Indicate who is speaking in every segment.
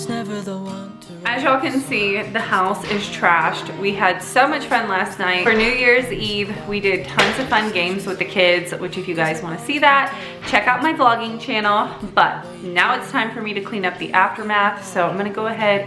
Speaker 1: was never the one to...
Speaker 2: As y'all can see, the house is trashed. We had so much fun last night. For New Year's Eve, we did tons of fun games with the kids, which if you guys want to see that, check out my vlogging channel. But now it's time for me to clean up the aftermath. So I'm gonna go ahead,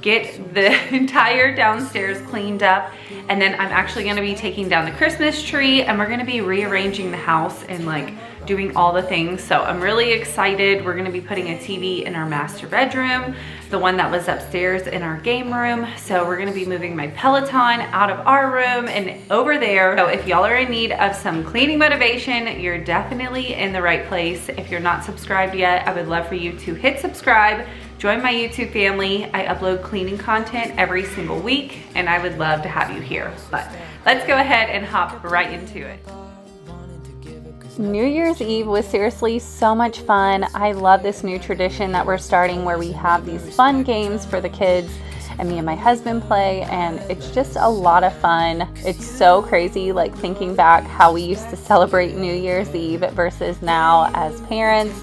Speaker 2: get the entire downstairs cleaned up, and then I'm actually gonna be taking down the Christmas tree, and we're gonna be rearranging the house and like doing all the things. So I'm really excited. We're gonna be putting a TV in our master bedroom, the one that was upstairs in our game room. So we're gonna be moving my Peloton out of our room and over there. So if y'all are in need of some cleaning motivation, you're definitely in the right place. If you're not subscribed yet, I would love for you to hit subscribe. Join my YouTube family. I upload cleaning content every single week, and I would love to have you here. But let's go ahead and hop right into it. New Year's Eve was seriously so much fun. I love this new tradition that we're starting where we have these fun games for the kids and me and my husband play, and it's just a lot of fun. It's so crazy, like thinking back how we used to celebrate New Year's Eve versus now as parents.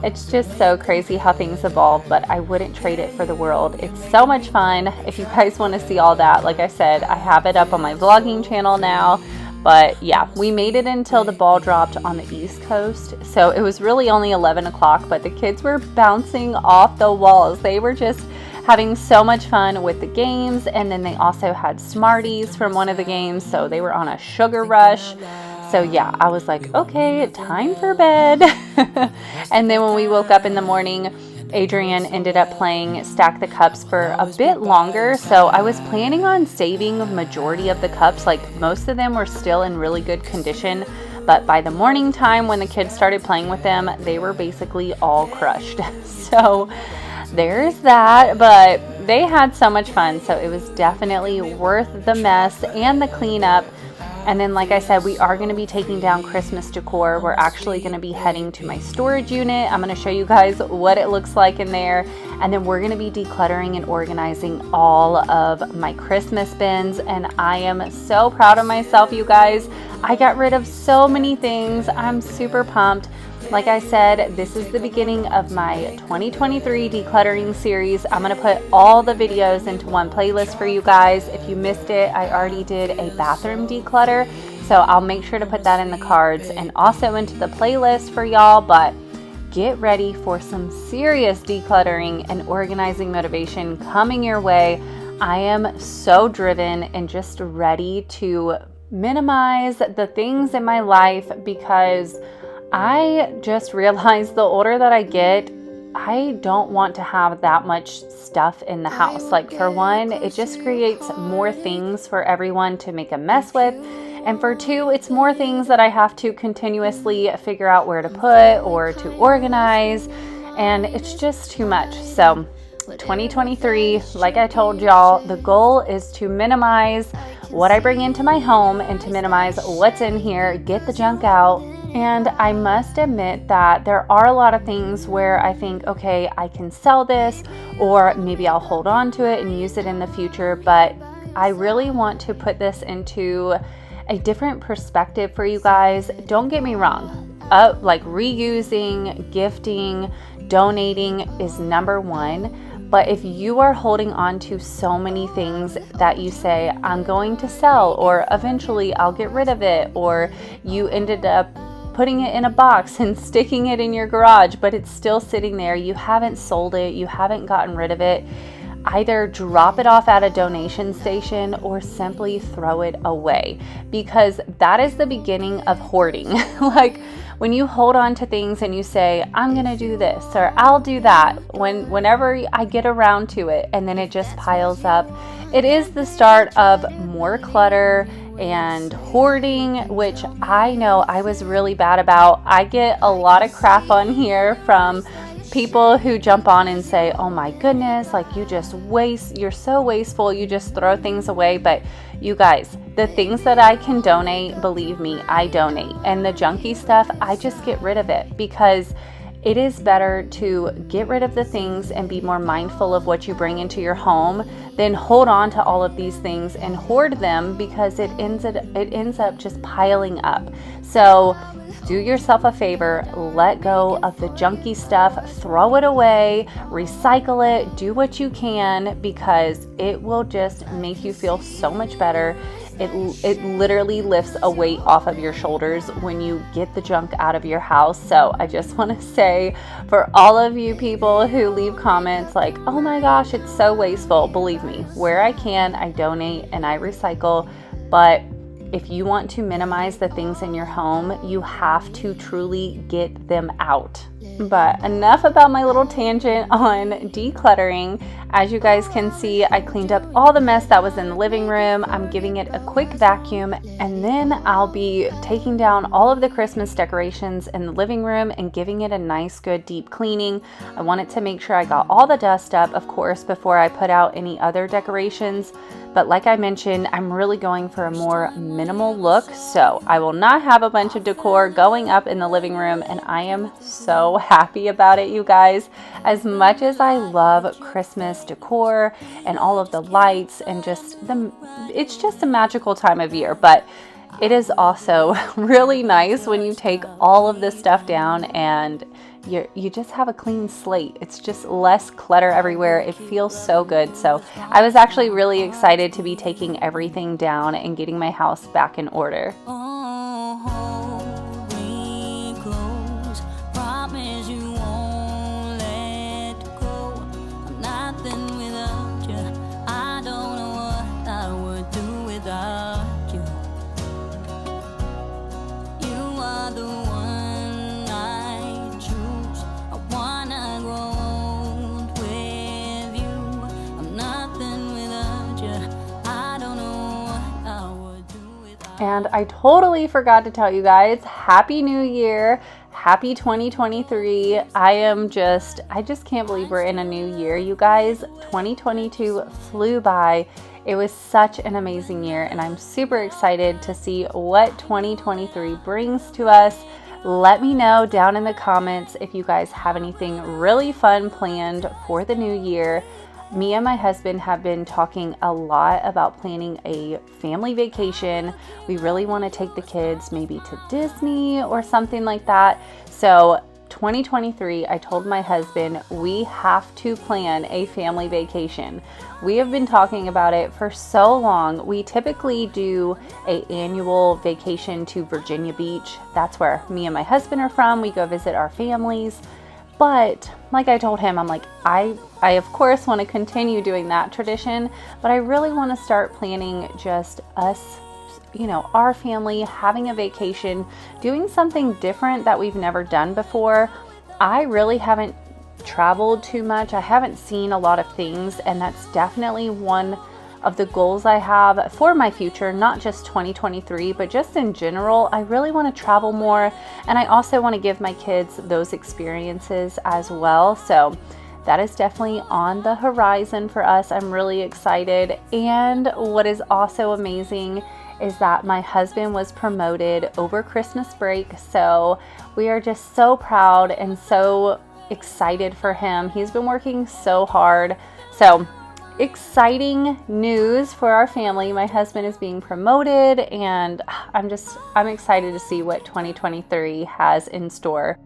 Speaker 2: It's just so crazy how things evolve, but I wouldn't trade it for the world. It's so much fun. If you guys want to see all that, like I said, I have it up on my vlogging channel now. But yeah, we made it until the ball dropped on the East Coast. So it was really only 11 o'clock, but the kids were bouncing off the walls. They were just having so much fun with the games. And then they also had Smarties from one of the games. So they were on a sugar rush. So yeah, I was like, okay, time for bed. And then when we woke up in the morning, Adrian ended up playing Stack the Cups for a bit longer. So I was planning on saving a majority of the cups. Like most of them were still in really good condition. But by the morning time when the kids started playing with them, they were basically all crushed. So there's that. But they had so much fun. So it was definitely worth the mess and the cleanup. And then, like I said, we are going to be taking down Christmas decor. We're actually going to be heading to my storage unit. I'm going to show you guys what it looks like in there. And then we're going to be decluttering and organizing all of my Christmas bins. And I am so proud of myself, you guys. I got rid of so many things. I'm super pumped. Like I said, this is the beginning of my 2023 decluttering series. I'm going to put all the videos into one playlist for you guys. If you missed it, I already did a bathroom declutter. So I'll make sure to put that in the cards and also into the playlist for y'all. But get ready for some serious decluttering and organizing motivation coming your way. I am so driven and just ready to minimize the things in my life because I just realized the older that I get, I don't want to have that much stuff in the house. Like for one, it just creates more things for everyone to make a mess with. And for two, it's more things that I have to continuously figure out where to put or to organize. And it's just too much. So 2023, like I told y'all, the goal is to minimize what I bring into my home and to minimize what's in here, get the junk out. And I must admit that there are a lot of things where I think, okay, I can sell this, or maybe I'll hold on to it and use it in the future. But I really want to put this into a different perspective for you guys. Don't get me wrong. Like reusing, gifting, donating is number one. But if you are holding on to so many things that you say, I'm going to sell, or eventually I'll get rid of it, or you ended up putting it in a box and sticking it in your garage, but it's still sitting there, you haven't sold it, you haven't gotten rid of it, either drop it off at a donation station or simply throw it away, because that is the beginning of hoarding. Like when you hold on to things and you say, I'm gonna do this or I'll do that, whenever I get around to it, and then it just piles up, it is the start of more clutter and hoarding, which I know I was really bad about. I get a lot of crap on here from people who jump on and say, oh my goodness, like you're so wasteful, you just throw things away. But you guys, the things that I can donate, believe me, I donate. And the junky stuff, I just get rid of it because it is better to get rid of the things and be more mindful of what you bring into your home than hold on to all of these things and hoard them, because it ends up just piling up. So do yourself a favor, let go of the junky stuff, throw it away, recycle it, do what you can, because it will just make you feel so much better. It literally lifts a weight off of your shoulders when you get the junk out of your house. So I just want to say, for all of you people who leave comments like, oh my gosh, it's so wasteful, believe me, where I can, I donate and I recycle. But if you want to minimize the things in your home, you have to truly get them out. But enough about my little tangent on decluttering. As you guys can see, I cleaned up all the mess that was in the living room. I'm giving it a quick vacuum, and then I'll be taking down all of the Christmas decorations in the living room and giving it a nice, good, deep cleaning. I wanted to make sure I got all the dust up, of course, before I put out any other decorations. But like I mentioned, I'm really going for a more minimal look, so I will not have a bunch of decor going up in the living room, and I am so happy about it, you guys. As much as I love Christmas decor and all of the lights and it's just a magical time of year, but it is also really nice when you take all of this stuff down and you just have a clean slate. It's just less clutter everywhere. It feels so good. So I was actually really excited to be taking everything down and getting my house back in order. And I totally forgot to tell you guys, Happy New Year, Happy 2023. I just can't believe we're in a new year, you guys. 2022 flew by. It was such an amazing year, and I'm super excited to see what 2023 brings to us. Let me know down in the comments if you guys have anything really fun planned for the new year. Me and my husband have been talking a lot about planning a family vacation. We really want to take the kids maybe to Disney or something like that. So 2023, I told my husband we have to plan a family vacation. We have been talking about it for so long. We typically do an annual vacation to Virginia Beach. That's where me and my husband are from. We go visit our families. But like I told him, I'm like, I of course want to continue doing that tradition, but I really want to start planning just us, our family, having a vacation, doing something different that we've never done before. I really haven't traveled too much. I haven't seen a lot of things, and that's definitely one of the goals I have for my future, not just 2023, but just in general. I really want to travel more, and I also want to give my kids those experiences as well. So that is definitely on the horizon for us. I'm really excited. And what is also amazing is that my husband was promoted over Christmas break. So we are just so proud and so excited for him. He's been working so hard. So exciting news for our family. My husband is being promoted, and I'm excited to see what 2023 has in store.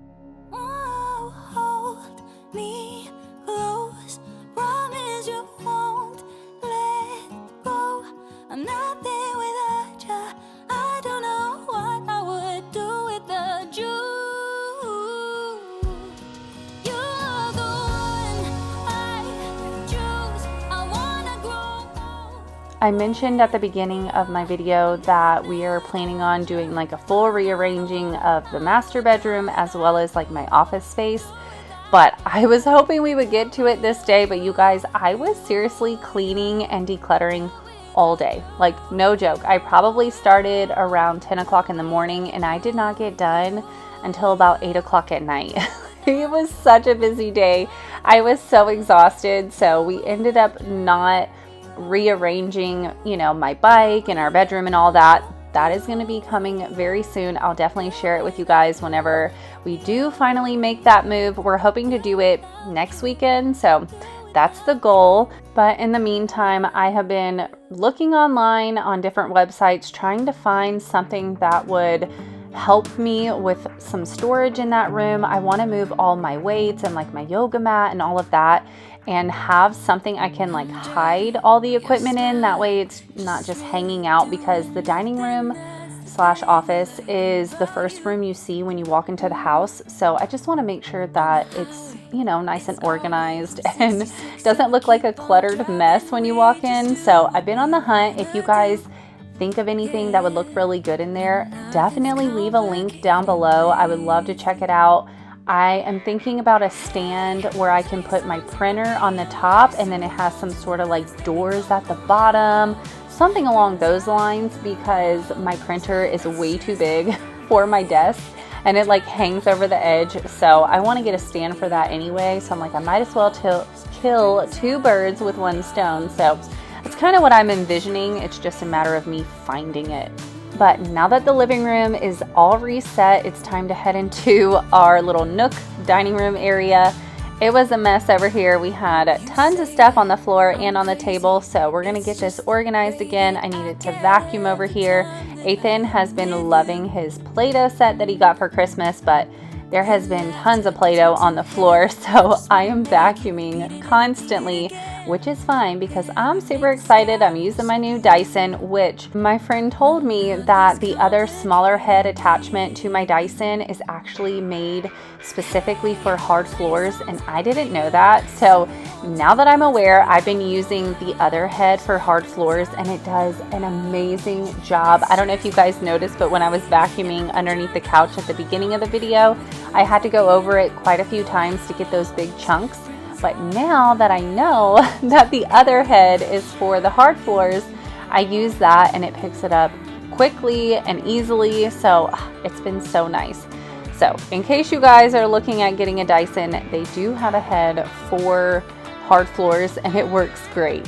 Speaker 2: I mentioned at the beginning of my video that we are planning on doing like a full rearranging of the master bedroom as well as like my office space. But I was hoping we would get to it this day, but you guys, I was seriously cleaning and decluttering all day. Like, no joke. I probably started around 10 o'clock in the morning, and I did not get done until about 8 o'clock at night. It was such a busy day. I was so exhausted. So we ended up not rearranging, my bike and our bedroom and all that. that is going to be coming very soon. I'll definitely share it with you guys whenever we do finally make that move. We're hoping to do it next weekend, so that's the goal. But in the meantime, I have been looking online on different websites trying to find something that would help me with some storage in that room. I want to move all my weights and like my yoga mat and all of that, and have something I can like hide all the equipment in. That way it's not just hanging out, because the dining room / office is the first room you see when you walk into the house. So I just want to make sure that it's, you know, nice and organized and doesn't look like a cluttered mess when you walk in. So I've been on the hunt. If you guys think of anything that would look really good in there, definitely leave a link down below. I would love to check it out. I am thinking about a stand where I can put my printer on the top, and then it has some sort of like doors at the bottom, something along those lines, because my printer is way too big for my desk and it like hangs over the edge. So I want to get a stand for that anyway. So I'm like, I might as well kill two birds with one stone. So it's kind of what I'm envisioning. It's just a matter of me finding it. But now that the living room is all reset, it's time to head into our little nook dining room area. It was a mess over here. We had tons of stuff on the floor and on the table, so we're gonna get this organized again. I needed to vacuum over here. Ethan has been loving his Play-Doh set that he got for Christmas, but there has been tons of Play-Doh on the floor, so I am vacuuming constantly, which is fine because I'm super excited. I'm using my new Dyson, which my friend told me that the other smaller head attachment to my Dyson is actually made specifically for hard floors, and I didn't know that. So now that I'm aware, I've been using the other head for hard floors, and it does an amazing job. I don't know if you guys noticed, but when I was vacuuming underneath the couch at the beginning of the video, I had to go over it quite a few times to get those big chunks. But now that I know that the other head is for the hard floors, I use that and it picks it up quickly and easily. So it's been so nice. So in case you guys are looking at getting a Dyson, they do have a head for hard floors and it works great.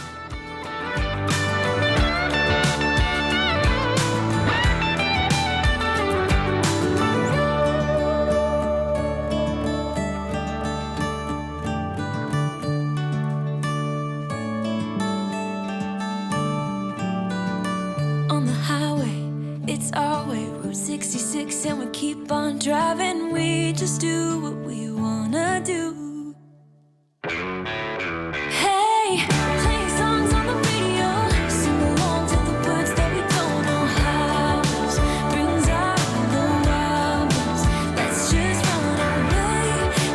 Speaker 1: And we keep on driving, we just do what we wanna do. Hey, playing songs on the radio, sing along to the words that we don't know how. Brings out the wild ones, let's just run away.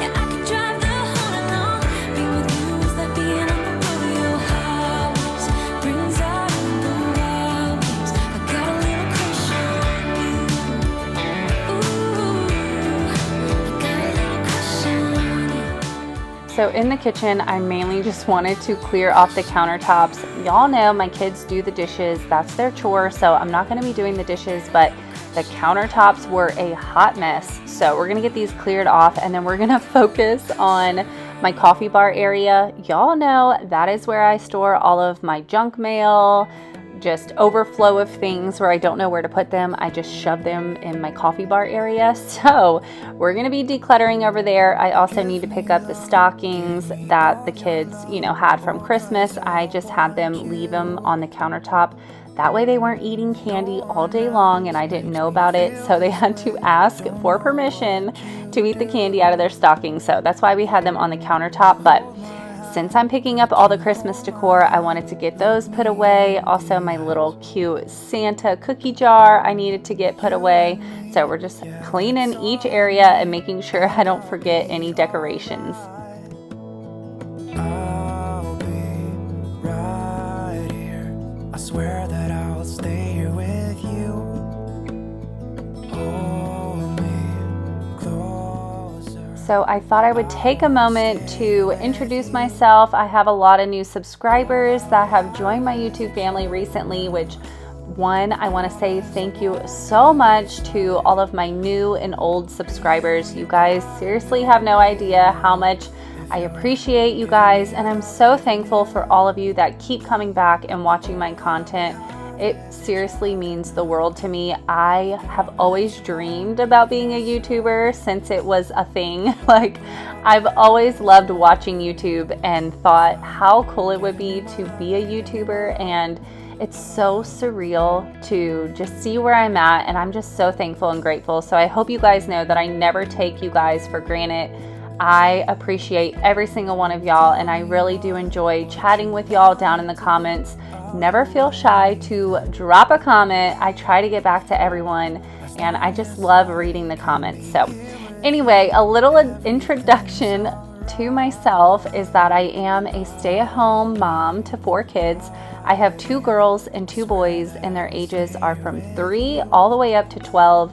Speaker 1: Yeah, I could drive the whole night long, being with you is like being on the rodeo highways. Brings out the wild ones, I got a little crush on you.
Speaker 2: So in the kitchen, I mainly just wanted to clear off the countertops. Y'all know my kids do the dishes. That's their chore. So I'm not going to be doing the dishes, but the countertops were a hot mess. So we're going to get these cleared off, and then we're going to focus on my coffee bar area. Y'all know that is where I store all of my junk mail, just overflow of things where I don't know where to put them. I just shove them in my coffee bar area. So we're going to be decluttering over there. I also need to pick up the stockings that the kids, had from Christmas. I just had them leave them on the countertop. That way they weren't eating candy all day long and I didn't know about it. So they had to ask for permission to eat the candy out of their stocking. So that's why we had them on the countertop. But since I'm picking up all the Christmas decor, I wanted to get those put away. Also, my little cute Santa cookie jar I needed to get put away. So we're just cleaning each area and making sure I don't forget any decorations.
Speaker 1: I'll be right here. I swear that I'll stay here with you. Hold me closer.
Speaker 2: So I thought I would take a moment to introduce myself. I have a lot of new subscribers that have joined my YouTube family recently, which one, I want to say thank you so much to all of my new and old subscribers. You guys seriously have no idea how much I appreciate you guys, and I'm so thankful for all of you that keep coming back and watching my content. It seriously means the world to me. I have always dreamed about being a YouTuber since it was a thing. Like, I've always loved watching YouTube and thought how cool it would be to be a YouTuber, and it's so surreal to just see where I'm at, and I'm just so thankful and grateful. So I hope you guys know that I never take you guys for granted. I appreciate every single one of y'all, and I really do enjoy chatting with y'all down in the comments. Never feel shy to drop a comment. I try to get back to everyone, and I just love reading the comments. So anyway, a little introduction to myself is that I am a stay-at-home mom to 4 kids. I have 2 girls and 2 boys, and their ages are from 3 all the way up to 12.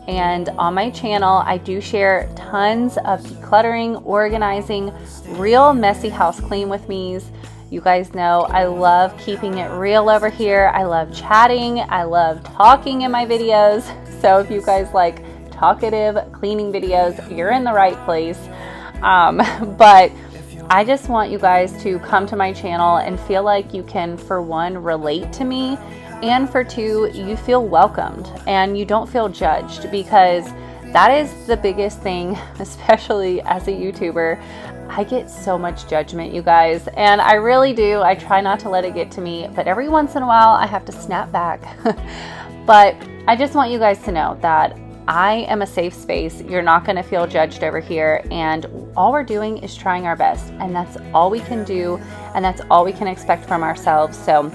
Speaker 2: And on my channel, I do share tons of decluttering, organizing, real messy house clean with me's. You guys know I love keeping it real over here. I love chatting. I love talking in my videos. So if you guys like talkative cleaning videos, you're in the right place. But I just want you guys to come to my channel and feel like you can, for one, relate to me, and for 2, you feel welcomed and you don't feel judged, because that is the biggest thing, especially as a YouTuber. I get so much judgment, you guys, and I really do. I try not to let it get to me, but every once in a while I have to snap back. But I just want you guys to know that I am a safe space. You're not going to feel judged over here, and all we're doing is trying our best, and that's all we can do, and that's all we can expect from ourselves. So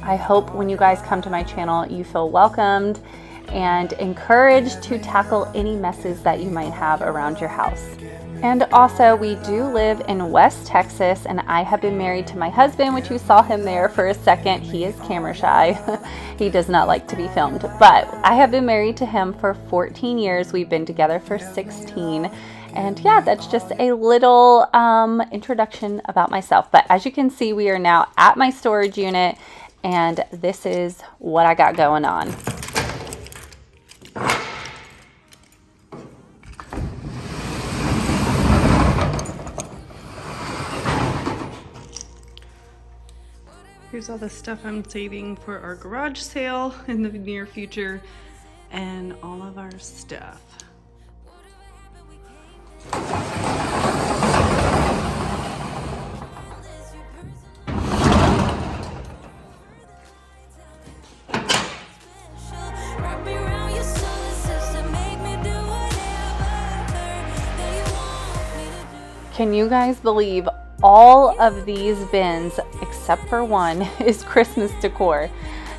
Speaker 2: I hope when you guys come to my channel, you feel welcomed and encouraged to tackle any messes that you might have around your house. And also, we do live in West Texas, and I have been married to my husband, which you saw him there for a second. He is camera shy. He does not like to be filmed, but I have been married to him for 14 years. We've been together for 16. And yeah, that's just a little introduction about myself. But as you can see, we are now at my storage unit, and this is what I got going on.
Speaker 3: Here's all the stuff I'm saving for our garage sale in the near future, and all of our stuff.
Speaker 1: Wrap me around your solar system, make me do whatever that you want me to do.
Speaker 2: Can you guys believe all of these bins, except for one, is Christmas decor?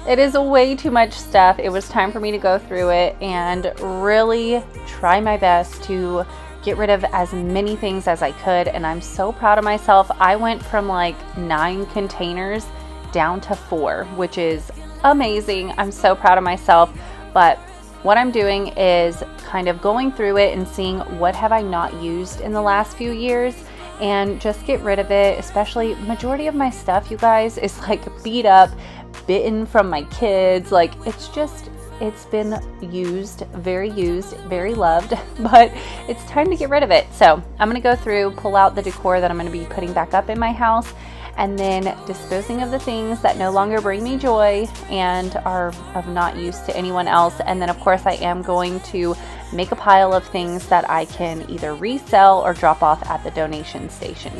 Speaker 2: It is way too much stuff. It was time for me to go through it and really try my best to get rid of as many things as I could, and I'm so proud of myself. I went from like 9 containers down to 4, which is amazing. I'm so proud of myself. But what I'm doing is kind of going through it and seeing what have I not used in the last few years, and just get rid of it. Especially majority of my stuff, you guys, is like beat up, bitten from my kids. Like, it's been used, very loved, but it's time to get rid of it. So I'm gonna go through, pull out the decor that I'm gonna be putting back up in my house, and then disposing of the things that no longer bring me joy and are of not use to anyone else. And then of course I am going to make a pile of things that I can either resell or drop off at the donation station.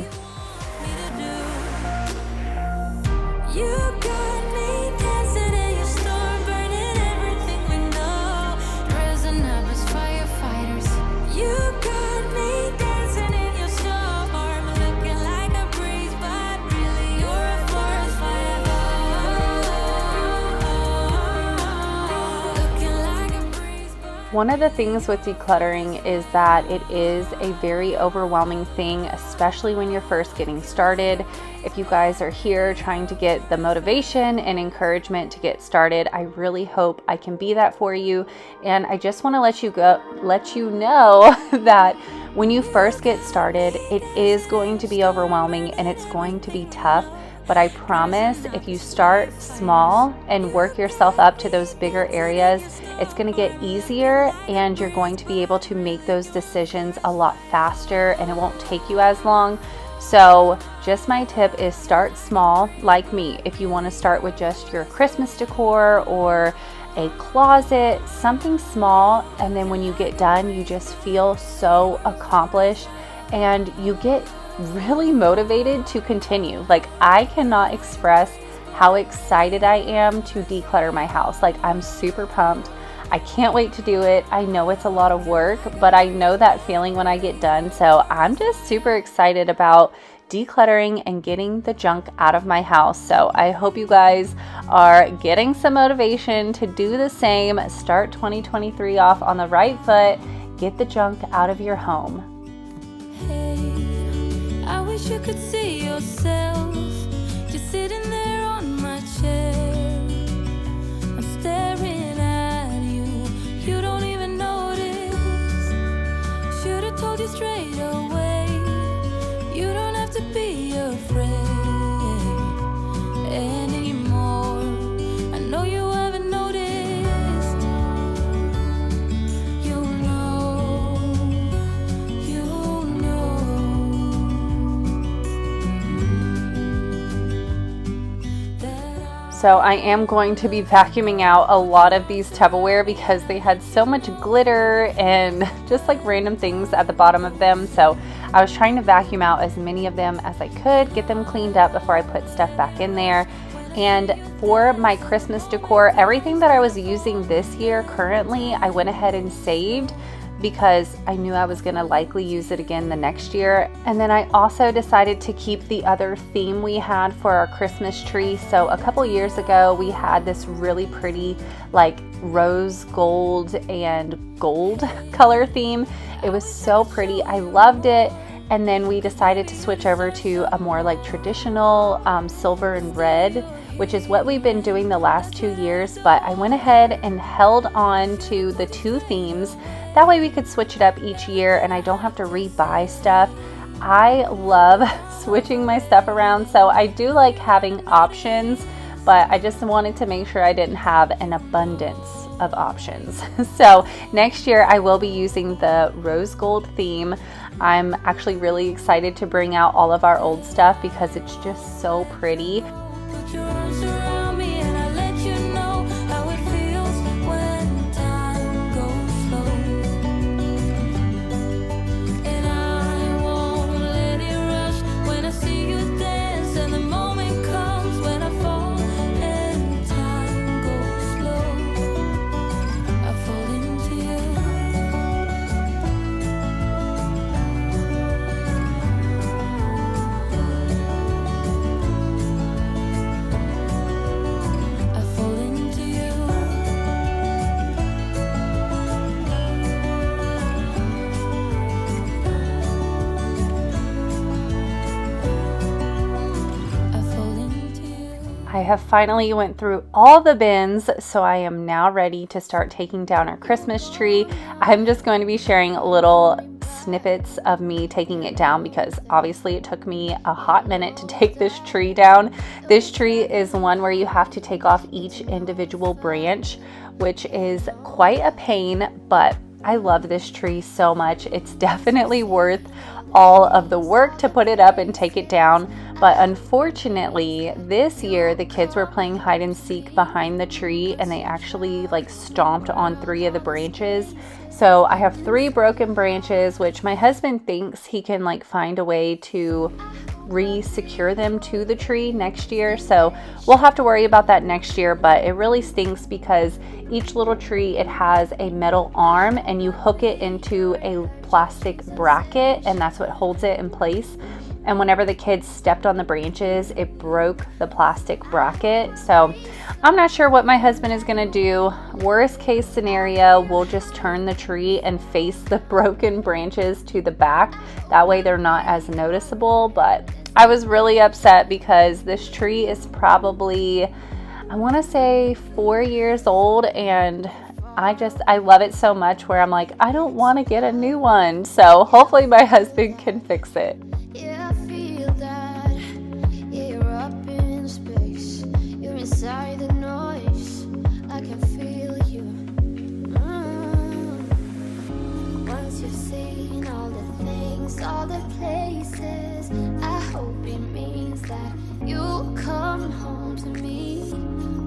Speaker 1: You got me dancing in your storm, burning everything we know, dressing up as firefighters. You got me dancing in your storm, looking like a breeze, but really you're a forest fire. Looking like a breeze, but
Speaker 2: One of the things with decluttering is that it is a very overwhelming thing, especially when you're first getting started. If you guys are here trying to get the motivation and encouragement to get started, I really hope I can be that for you. And I just want to let you know that when you first get started, it is going to be overwhelming and it's going to be tough. But I promise, if you start small and work yourself up to those bigger areas, it's going to get easier, and you're going to be able to make those decisions a lot faster, and it won't take you as long. So just my tip is start small, like me. If you want to start with just your Christmas decor or a closet, something small, and then when you get done, you just feel so accomplished and you get really motivated to continue. Like, I cannot express how excited I am to declutter my house. Like, I'm super pumped. I can't wait to do it. I know it's a lot of work, but I know that feeling when I get done. So I'm just super excited about decluttering and getting the junk out of my house. So I hope you guys are getting some motivation to do the same. Start 2023 off on the right foot. Get the junk out of your home.
Speaker 1: Hey, I wish you could see yourself just sitting there on my chair. I'm staring at you. You don't even notice. Should have told you straight away. You don't have to be afraid anymore. I know you haven't noticed. You'll know. You'll know.
Speaker 2: So I am going to be vacuuming out a lot of these Tupperware because they had so much glitter and just like random things at the bottom of them. So I was trying to vacuum out as many of them as I could, get them cleaned up before I put stuff back in there. And for my Christmas decor, everything that I was using this year currently, I went ahead and saved because I knew I was gonna likely use it again the next year. And then I also decided to keep the other theme we had for our Christmas tree. So a couple years ago, we had this really pretty like rose gold and gold color theme. It was so pretty. I loved it. And then we decided to switch over to a more like traditional silver and red, which is what we've been doing the last 2 years. But I went ahead and held on to the two themes. That way we could switch it up each year and I don't have to rebuy stuff. I love switching my stuff around, so I do like having options, but I just wanted to make sure I didn't have an abundance of options. So next year I will be using the rose gold theme. I'm actually really excited to bring out all of our old stuff because it's just so pretty.
Speaker 1: Put your arms around me and I let you know how it feels when time goes slow. And I won't let it rush when I see you dance, and the moment comes when I fall and time goes slow. I fall into you. I fall into you. I fall into you.
Speaker 2: I have finally went through all the bins, so I am now ready to start taking down our Christmas tree. I'm just going to be sharing little snippets of me taking it down because obviously it took me a hot minute to take this tree down. This tree is one where you have to take off each individual branch, which is quite a pain, but I love this tree so much. It's definitely worth all of the work to put it up and take it down. But unfortunately, this year the kids were playing hide and seek behind the tree and they actually like stomped on 3 of the branches. So I have 3 broken branches, which my husband thinks he can like find a way to re-secure them to the tree next year. So we'll have to worry about that next year, but it really stinks because each little tree, it has a metal arm and you hook it into a plastic bracket and that's what holds it in place. And whenever the kids stepped on the branches, it broke the plastic bracket. So I'm not sure what my husband is gonna do. Worst case scenario, we'll just turn the tree and face the broken branches to the back. That way they're not as noticeable. But I was really upset because this tree is probably, I wanna say 4 years old, and I love it so much where I'm like, I don't wanna get a new one. So hopefully my husband can fix it.
Speaker 1: Yeah, I feel that. Yeah, you're up in space. You're inside the noise. I can feel you. Once you've seen all the things miss all the places. I hope it means that you'll come home to me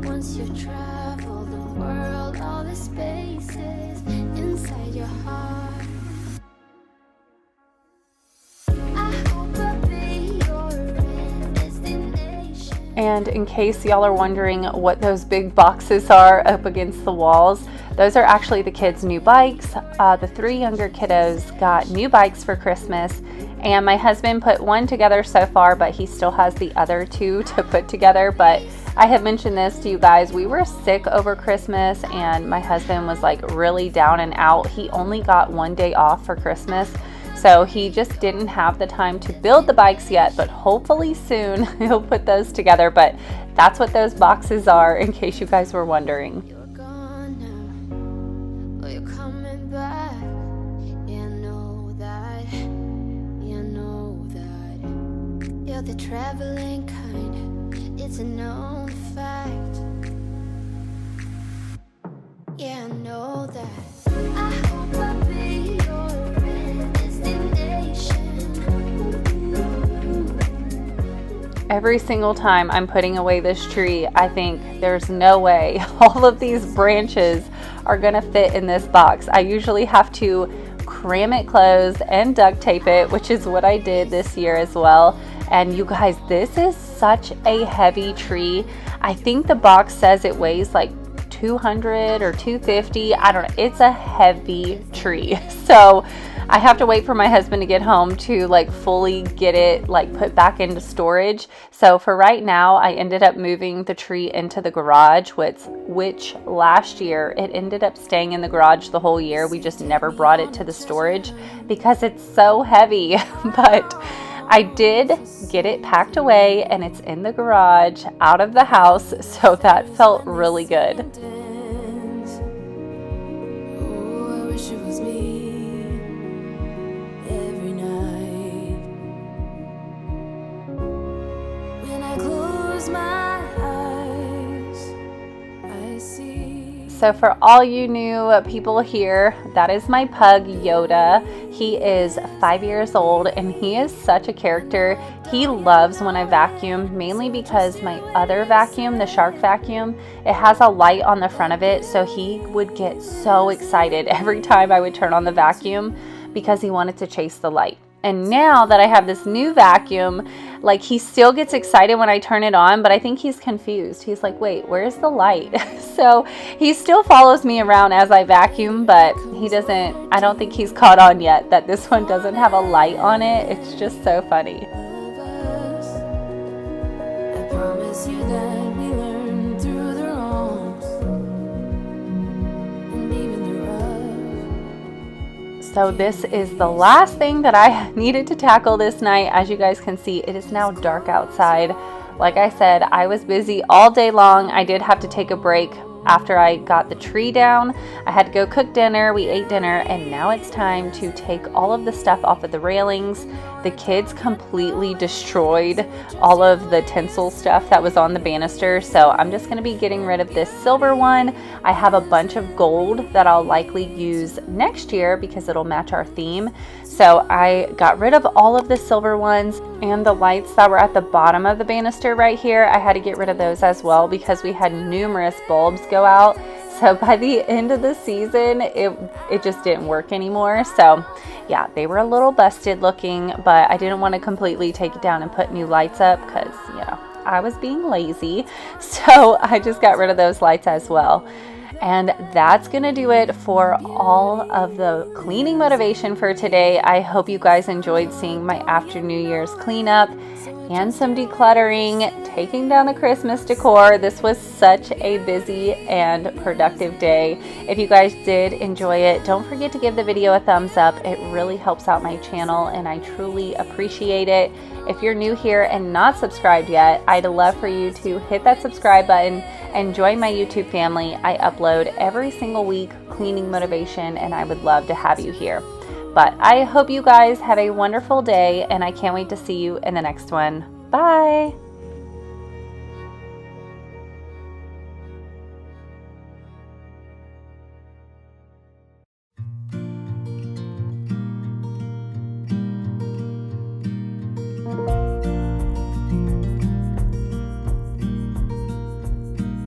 Speaker 1: once you've traveled the world, all the spaces inside your heart.
Speaker 2: And in case y'all are wondering what those big boxes are up against the walls, those are actually the kids' new bikes. The 3 younger kiddos got new bikes for Christmas, and my husband put one together so far, but he still has the other 2 to put together. But I have mentioned this to you guys, we were sick over Christmas and my husband was like really down and out. He only got 1 day off for Christmas, so he just didn't have the time to build the bikes yet, but hopefully soon he'll put those together. But that's what those boxes are, in case you guys were wondering.
Speaker 1: You're gone now, but you're coming back. Yeah, I know that. Yeah, I know that. You're the traveling kind, it's a known fact. Yeah, I know that. I hope I'll be your
Speaker 2: Every single time I'm putting away this tree, I think there's no way all of these branches are gonna fit in this box. I usually have to cram it closed and duct tape it, which is what I did this year as well. And you guys, this is such a heavy tree. I think the box says it weighs like 200 or 250. I don't know. It's a heavy tree. So I have to wait for my husband to get home to like fully get it like put back into storage. So for right now, I ended up moving the tree into the garage, which last year it ended up staying in the garage the whole year. We just never brought it to the storage because it's so heavy. But I did get it packed away and it's in the garage out of the house. So that felt really good.
Speaker 1: Oh, I wish it was me.
Speaker 2: So for all you new people here, that is my pug Yoda. He is 5 years old and he is such a character. He loves when I vacuum, mainly because my other vacuum, the Shark vacuum, it has a light on the front of it. So he would get so excited every time I would turn on the vacuum because he wanted to chase the light. And now that I have this new vacuum, like he still gets excited when I turn it on, but I think he's confused. He's like, wait, where's the light? So he still follows me around as I vacuum, but I don't think he's caught on yet that this one doesn't have a light on it. It's just so funny.
Speaker 1: I promise you that we learn through the wrongs and even the rough.
Speaker 2: So this is the last thing that I needed to tackle this night. As you guys can see, it is now dark outside. Like I said, I was busy all day long. I did have to take a break after I got the tree down. I had to go cook dinner. We ate dinner and now it's time to take all of the stuff off of the railings. The kids completely destroyed all of the tinsel stuff that was on the banister. So I'm just going to be getting rid of this silver one. I have a bunch of gold that I'll likely use next year because it'll match our theme. So I got rid of all of the silver ones, and the lights that were at the bottom of the banister right here, I had to get rid of those as well because we had numerous bulbs go out. So by the end of the season, it just didn't work anymore. So yeah, they were a little busted looking, but I didn't want to completely take it down and put new lights up because, you know, I was being lazy. So I just got rid of those lights as well. And that's going to do it for all of the cleaning motivation for today. I hope you guys enjoyed seeing my after New Year's cleanup and some decluttering, taking down the Christmas decor. This was such a busy and productive day. If you guys did enjoy it, don't forget to give the video a thumbs up. It really helps out my channel and I truly appreciate it. If you're new here and not subscribed yet, I'd love for you to hit that subscribe button and join my YouTube family. I upload every single week cleaning motivation and I would love to have you here. But I hope you guys have a wonderful day and I can't wait to see you in the next one. Bye!